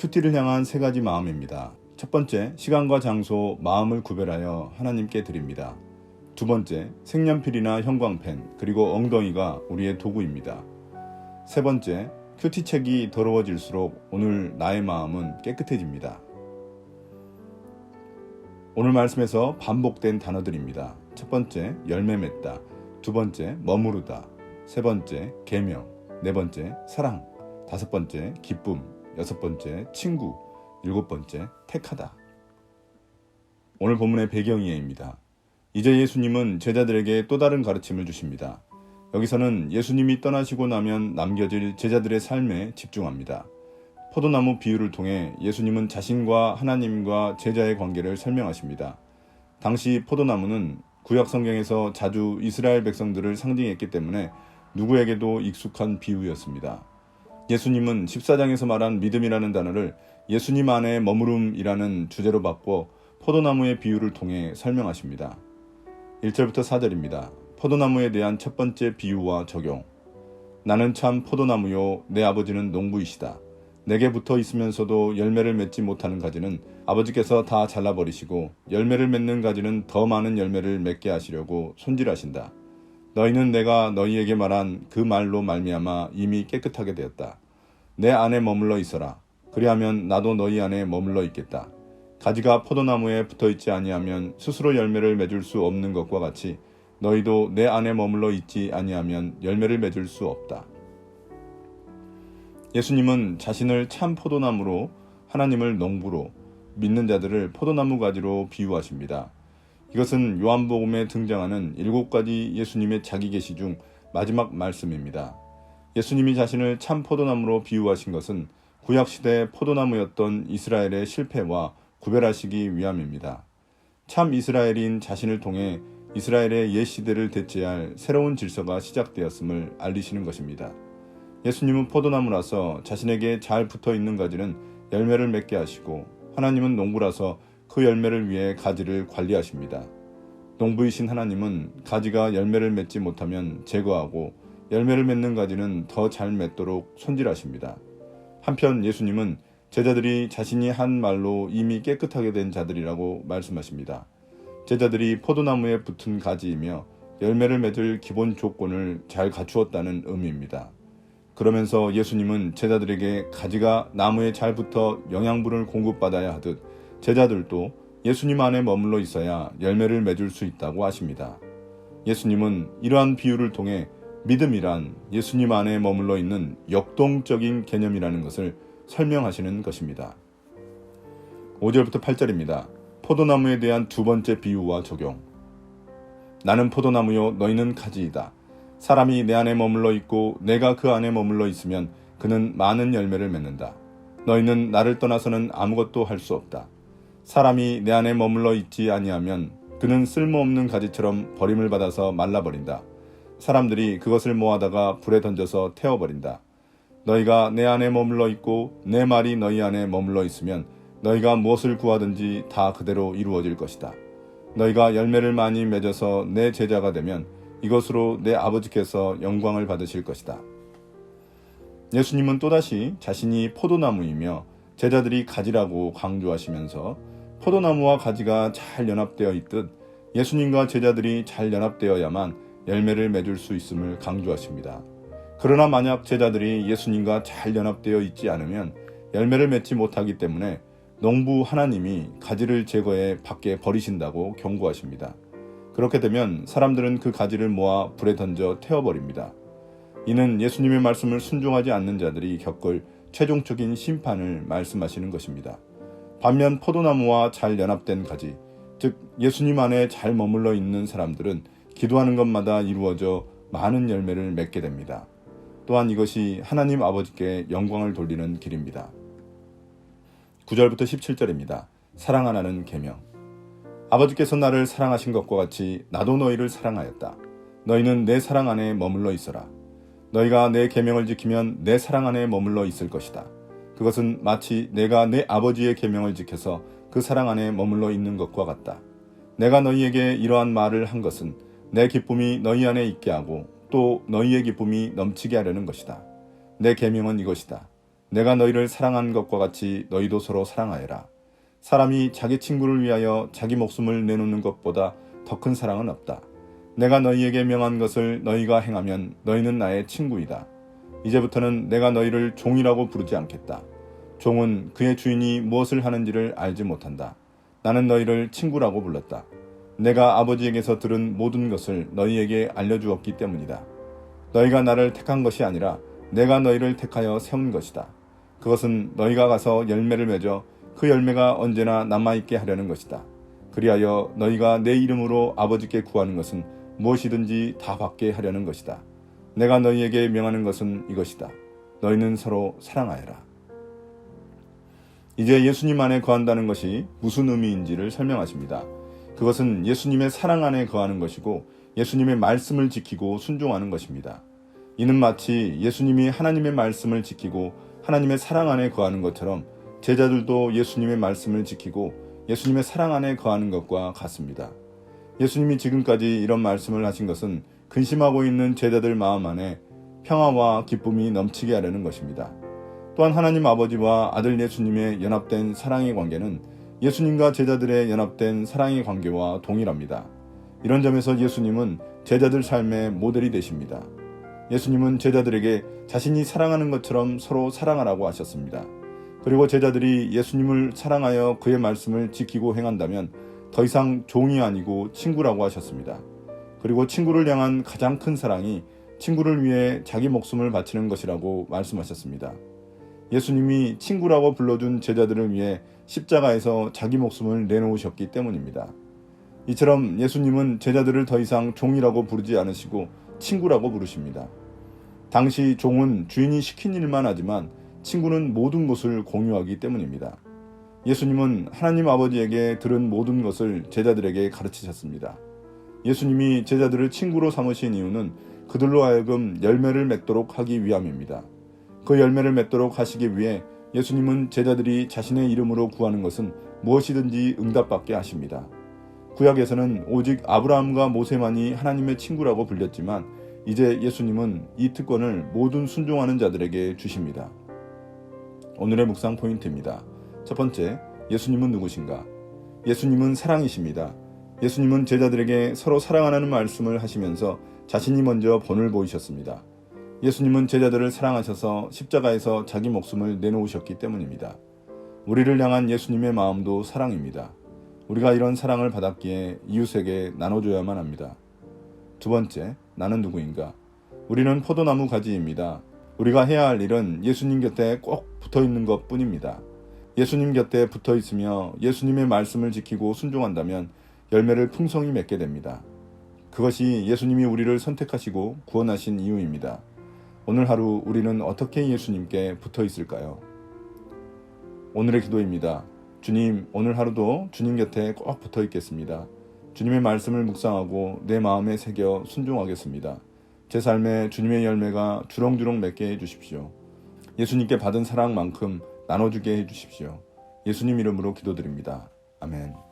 큐티를 향한 세 가지 마음입니다. 첫 번째, 시간과 장소, 마음을 구별하여 하나님께 드립니다. 두 번째, 색연필이나 형광펜, 그리고 엉덩이가 우리의 도구입니다. 세 번째, 큐티책이 더러워질수록 오늘 나의 마음은 깨끗해집니다. 오늘 말씀에서 반복된 단어들입니다. 첫 번째, 열매 맺다. 두 번째, 머무르다. 세 번째, 계명. 네 번째, 사랑. 다섯 번째, 기쁨. 여섯 번째, 친구. 일곱 번째, 택하다. 오늘 본문의 배경이해입니다. 이제 예수님은 제자들에게 또 다른 가르침을 주십니다. 여기서는 예수님이 떠나시고 나면 남겨질 제자들의 삶에 집중합니다. 포도나무 비유를 통해 예수님은 자신과 하나님과 제자의 관계를 설명하십니다. 당시 포도나무는 구약 성경에서 자주 이스라엘 백성들을 상징했기 때문에 누구에게도 익숙한 비유였습니다. 예수님은 14장에서 말한 믿음이라는 단어를 예수님 안에 머무름이라는 주제로 바꿔 포도나무의 비유를 통해 설명하십니다. 1절부터 4절입니다. 포도나무에 대한 첫 번째 비유와 적용. 나는 참 포도나무요, 내 아버지는 농부이시다. 내게 붙어 있으면서도 열매를 맺지 못하는 가지는 아버지께서 다 잘라버리시고 열매를 맺는 가지는 더 많은 열매를 맺게 하시려고 손질하신다. 너희는 내가 너희에게 말한 그 말로 말미암아 이미 깨끗하게 되었다. 내 안에 머물러 있어라. 그리하면 나도 너희 안에 머물러 있겠다. 가지가 포도나무에 붙어있지 아니하면 스스로 열매를 맺을 수 없는 것과 같이 너희도 내 안에 머물러 있지 아니하면 열매를 맺을 수 없다. 예수님은 자신을 참 포도나무로, 하나님을 농부로, 믿는 자들을 포도나무 가지로 비유하십니다. 이것은 요한복음에 등장하는 7가지 예수님의 자기 계시 중 마지막 말씀입니다. 예수님이 자신을 참 포도나무로 비유하신 것은 구약시대 포도나무였던 이스라엘의 실패와 구별하시기 위함입니다. 참 이스라엘인 자신을 통해 이스라엘의 옛 시대를 대체할 새로운 질서가 시작되었음을 알리시는 것입니다. 예수님은 포도나무라서 자신에게 잘 붙어있는 가지는 열매를 맺게 하시고 하나님은 농부라서 그 열매를 위해 가지를 관리하십니다. 농부이신 하나님은 가지가 열매를 맺지 못하면 제거하고 열매를 맺는 가지는 더 잘 맺도록 손질하십니다. 한편 예수님은 제자들이 자신이 한 말로 이미 깨끗하게 된 자들이라고 말씀하십니다. 제자들이 포도나무에 붙은 가지이며 열매를 맺을 기본 조건을 잘 갖추었다는 의미입니다. 그러면서 예수님은 제자들에게 가지가 나무에 잘 붙어 영양분을 공급받아야 하듯 제자들도 예수님 안에 머물러 있어야 열매를 맺을 수 있다고 하십니다. 예수님은 이러한 비유를 통해 믿음이란 예수님 안에 머물러 있는 역동적인 개념이라는 것을 설명하시는 것입니다. 5절부터 8절입니다. 포도나무에 대한 두 번째 비유와 적용. 나는 포도나무요, 너희는 가지이다. 사람이 내 안에 머물러 있고 내가 그 안에 머물러 있으면 그는 많은 열매를 맺는다. 너희는 나를 떠나서는 아무것도 할 수 없다. 사람이 내 안에 머물러 있지 아니하면 그는 쓸모없는 가지처럼 버림을 받아서 말라버린다. 사람들이 그것을 모아다가 불에 던져서 태워버린다. 너희가 내 안에 머물러 있고 내 말이 너희 안에 머물러 있으면 너희가 무엇을 구하든지 다 그대로 이루어질 것이다. 너희가 열매를 많이 맺어서 내 제자가 되면 이것으로 내 아버지께서 영광을 받으실 것이다. 예수님은 또다시 자신이 포도나무이며 제자들이 가지라고 강조하시면서 포도나무와 가지가 잘 연합되어 있듯 예수님과 제자들이 잘 연합되어야만 열매를 맺을 수 있음을 강조하십니다. 그러나 만약 제자들이 예수님과 잘 연합되어 있지 않으면 열매를 맺지 못하기 때문에 농부 하나님이 가지를 제거해 밖에 버리신다고 경고하십니다. 그렇게 되면 사람들은 그 가지를 모아 불에 던져 태워버립니다. 이는 예수님의 말씀을 순종하지 않는 자들이 겪을 최종적인 심판을 말씀하시는 것입니다. 반면 포도나무와 잘 연합된 가지, 즉 예수님 안에 잘 머물러 있는 사람들은 기도하는 것마다 이루어져 많은 열매를 맺게 됩니다. 또한 이것이 하나님 아버지께 영광을 돌리는 길입니다. 9절부터 17절입니다. 사랑 하나는 계명. 아버지께서 나를 사랑하신 것과 같이 나도 너희를 사랑하였다. 너희는 내 사랑 안에 머물러 있어라. 너희가 내 계명을 지키면 내 사랑 안에 머물러 있을 것이다. 그것은 마치 내가 내 아버지의 계명을 지켜서 그 사랑 안에 머물러 있는 것과 같다. 내가 너희에게 이러한 말을 한 것은 내 기쁨이 너희 안에 있게 하고 또 너희의 기쁨이 넘치게 하려는 것이다. 내 계명은 이것이다. 내가 너희를 사랑한 것과 같이 너희도 서로 사랑하여라. 사람이 자기 친구를 위하여 자기 목숨을 내놓는 것보다 더 큰 사랑은 없다. 내가 너희에게 명한 것을 너희가 행하면 너희는 나의 친구이다. 이제부터는 내가 너희를 종이라고 부르지 않겠다. 종은 그의 주인이 무엇을 하는지를 알지 못한다. 나는 너희를 친구라고 불렀다. 내가 아버지에게서 들은 모든 것을 너희에게 알려주었기 때문이다. 너희가 나를 택한 것이 아니라 내가 너희를 택하여 세운 것이다. 그것은 너희가 가서 열매를 맺어 그 열매가 언제나 남아있게 하려는 것이다. 그리하여 너희가 내 이름으로 아버지께 구하는 것은 무엇이든지 다 받게 하려는 것이다. 내가 너희에게 명하는 것은 이것이다. 너희는 서로 사랑하여라. 이제 예수님 안에 거한다는 것이 무슨 의미인지를 설명하십니다. 그것은 예수님의 사랑 안에 거하는 것이고 예수님의 말씀을 지키고 순종하는 것입니다. 이는 마치 예수님이 하나님의 말씀을 지키고 하나님의 사랑 안에 거하는 것처럼 제자들도 예수님의 말씀을 지키고 예수님의 사랑 안에 거하는 것과 같습니다. 예수님이 지금까지 이런 말씀을 하신 것은 근심하고 있는 제자들 마음 안에 평화와 기쁨이 넘치게 하려는 것입니다. 또한 하나님 아버지와 아들 예수님의 연합된 사랑의 관계는 예수님과 제자들의 연합된 사랑의 관계와 동일합니다. 이런 점에서 예수님은 제자들 삶의 모델이 되십니다. 예수님은 제자들에게 자신이 사랑하는 것처럼 서로 사랑하라고 하셨습니다. 그리고 제자들이 예수님을 사랑하여 그의 말씀을 지키고 행한다면 더 이상 종이 아니고 친구라고 하셨습니다. 그리고 친구를 향한 가장 큰 사랑이 친구를 위해 자기 목숨을 바치는 것이라고 말씀하셨습니다. 예수님이 친구라고 불러준 제자들을 위해 십자가에서 자기 목숨을 내놓으셨기 때문입니다. 이처럼 예수님은 제자들을 더 이상 종이라고 부르지 않으시고 친구라고 부르십니다. 당시 종은 주인이 시킨 일만 하지만 친구는 모든 것을 공유하기 때문입니다. 예수님은 하나님 아버지에게 들은 모든 것을 제자들에게 가르치셨습니다. 예수님이 제자들을 친구로 삼으신 이유는 그들로 하여금 열매를 맺도록 하기 위함입니다. 그 열매를 맺도록 하시기 위해 예수님은 제자들이 자신의 이름으로 구하는 것은 무엇이든지 응답받게 하십니다. 구약에서는 오직 아브라함과 모세만이 하나님의 친구라고 불렸지만 이제 예수님은 이 특권을 모든 순종하는 자들에게 주십니다. 오늘의 묵상 포인트입니다. 첫 번째, 예수님은 누구신가? 예수님은 사랑이십니다. 예수님은 제자들에게 서로 사랑하라는 말씀을 하시면서 자신이 먼저 본을 보이셨습니다. 예수님은 제자들을 사랑하셔서 십자가에서 자기 목숨을 내놓으셨기 때문입니다. 우리를 향한 예수님의 마음도 사랑입니다. 우리가 이런 사랑을 받았기에 이웃에게 나눠줘야만 합니다. 두 번째, 나는 누구인가? 우리는 포도나무 가지입니다. 우리가 해야 할 일은 예수님 곁에 꼭 붙어있는 것 뿐입니다. 예수님 곁에 붙어있으며 예수님의 말씀을 지키고 순종한다면 열매를 풍성히 맺게 됩니다. 그것이 예수님이 우리를 선택하시고 구원하신 이유입니다. 오늘 하루 우리는 어떻게 예수님께 붙어있을까요? 오늘의 기도입니다. 주님, 오늘 하루도 주님 곁에 꼭 붙어있겠습니다. 주님의 말씀을 묵상하고 내 마음에 새겨 순종하겠습니다. 제 삶에 주님의 열매가 주렁주렁 맺게 해주십시오. 예수님께 받은 사랑만큼 나눠주게 해주십시오. 예수님 이름으로 기도드립니다. 아멘.